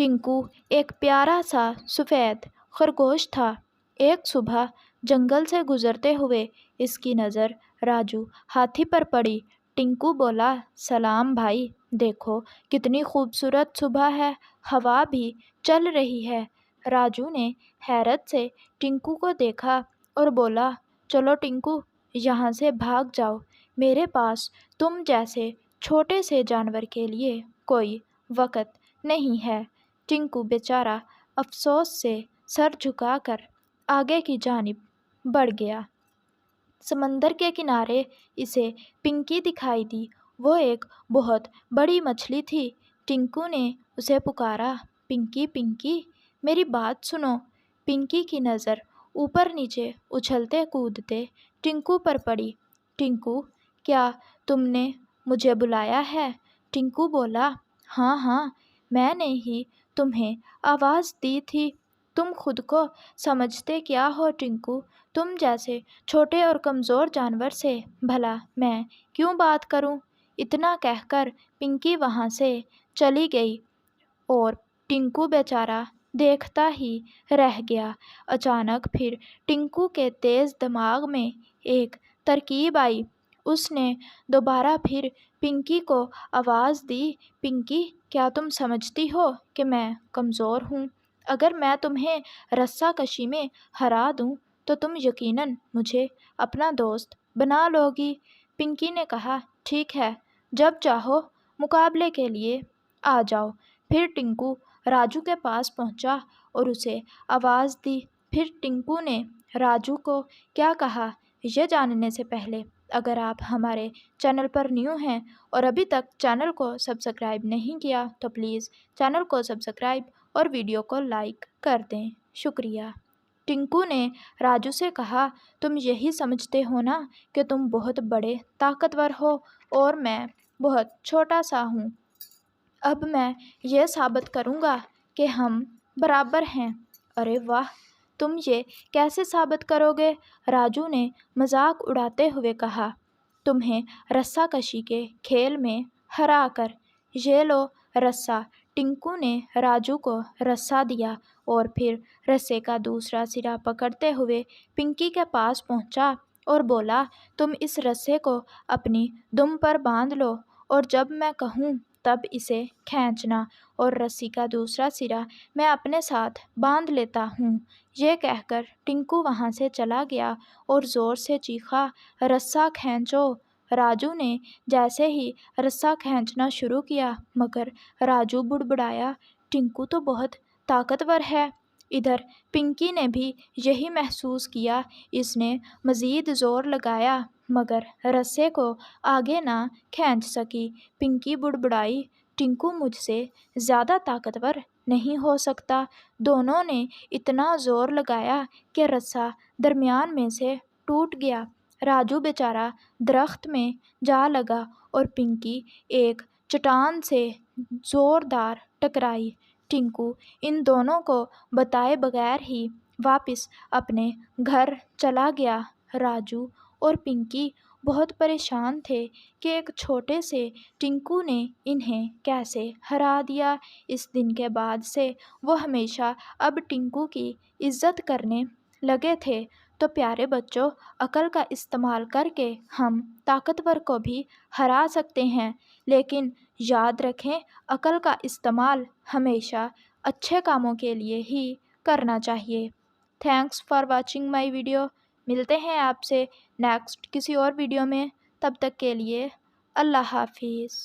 टिंकू एक प्यारा सा सफ़ेद खरगोश था। एक सुबह जंगल से गुजरते हुए इसकी नज़र राजू हाथी पर पड़ी। टिंकू बोला, सलाम भाई, देखो कितनी खूबसूरत सुबह है, हवा भी चल रही है। राजू ने हैरत से टिंकू को देखा और बोला, चलो टिंकू, यहाँ से भाग जाओ, मेरे पास तुम जैसे छोटे से जानवर के लिए कोई वक़्त नहीं है। टिंकू बेचारा अफसोस से सर झुकाकर आगे की जानिब बढ़ गया। समंदर के किनारे इसे पिंकी दिखाई दी। वो एक बहुत बड़ी मछली थी। टिंकू ने उसे पुकारा, पिंकी पिंकी, मेरी बात सुनो। पिंकी की नज़र ऊपर नीचे उछलते कूदते टिंकू पर पड़ी। टिंकू, क्या तुमने मुझे बुलाया है? टिंकू बोला, हाँ हाँ, मैंने ही तुम्हें आवाज़ दी थी। तुम खुद को समझते क्या हो टिंकू? तुम जैसे छोटे और कमज़ोर जानवर से भला मैं क्यों बात करूं? इतना कहकर पिंकी वहाँ से चली गई और टिंकू बेचारा देखता ही रह गया। अचानक फिर टिंकू के तेज़ दिमाग में एक तरकीब आई। उसने दोबारा फिर पिंकी को आवाज़ दी, पिंकी, क्या तुम समझती हो कि मैं कमज़ोर हूँ? अगर मैं तुम्हें रस्सा कशी में हरा दूँ तो तुम यकीनन मुझे अपना दोस्त बना लोगी। पिंकी ने कहा, ठीक है, जब चाहो मुकाबले के लिए आ जाओ। फिर टिंकू राजू के पास पहुंचा और उसे आवाज़ दी। फिर टिंकू ने राजू को क्या कहा, ये जानने से पहले अगर आप हमारे चैनल पर न्यू हैं और अभी तक चैनल को सब्सक्राइब नहीं किया तो प्लीज़ चैनल को सब्सक्राइब और वीडियो को लाइक कर दें। शुक्रिया। टिंकू ने राजू से कहा, तुम यही समझते हो ना कि तुम बहुत बड़े ताकतवर हो और मैं बहुत छोटा सा हूँ। अब मैं ये साबित करूँगा कि हम बराबर हैं। अरे वाह, तुम ये कैसे साबित करोगे? राजू ने मजाक उड़ाते हुए कहा, तुम्हें रस्सा कशी के खेल में हरा कर। ये लो रस्सा। टिंकू ने राजू को रस्सा दिया और फिर रस्से का दूसरा सिरा पकड़ते हुए पिंकी के पास पहुंचा और बोला, तुम इस रस्से को अपनी दुम पर बांध लो और जब मैं कहूँ तब इसे खींचना और रस्सी का दूसरा सिरा मैं अपने साथ बांध लेता हूँ। ये कहकर टिंकू वहाँ से चला गया और ज़ोर से चीखा, रस्सा खींचो। राजू ने जैसे ही रस्सा खींचना शुरू किया मगर राजू बुड़बुड़ाया, टिंकू तो बहुत ताकतवर है। इधर पिंकी ने भी यही महसूस किया। इसने मज़ीद ज़ोर लगाया मगर रस्से को आगे ना खींच सकी। पिंकी बुड़बुड़ाई, टिंकू मुझसे ज़्यादा ताकतवर नहीं हो सकता। दोनों ने इतना ज़ोर लगाया कि रस्सा दरमियान में से टूट गया। राजू बेचारा दरख्त में जा लगा और पिंकी एक चट्टान से ज़ोरदार टकराई। टिंकू इन दोनों को बताए बगैर ही वापस अपने घर चला गया। राजू और पिंकी बहुत परेशान थे कि एक छोटे से टिंकू ने इन्हें कैसे हरा दिया। इस दिन के बाद से वो हमेशा अब टिंकू की इज़्ज़त करने लगे थे। तो प्यारे बच्चों, अक्ल का इस्तेमाल करके हम ताकतवर को भी हरा सकते हैं, लेकिन याद रखें, अक्ल का इस्तेमाल हमेशा अच्छे कामों के लिए ही करना चाहिए। Thanks for watching my video. मिलते हैं आपसे नेक्स्ट किसी और वीडियो में। तब तक के लिए अल्लाह हाफिज़।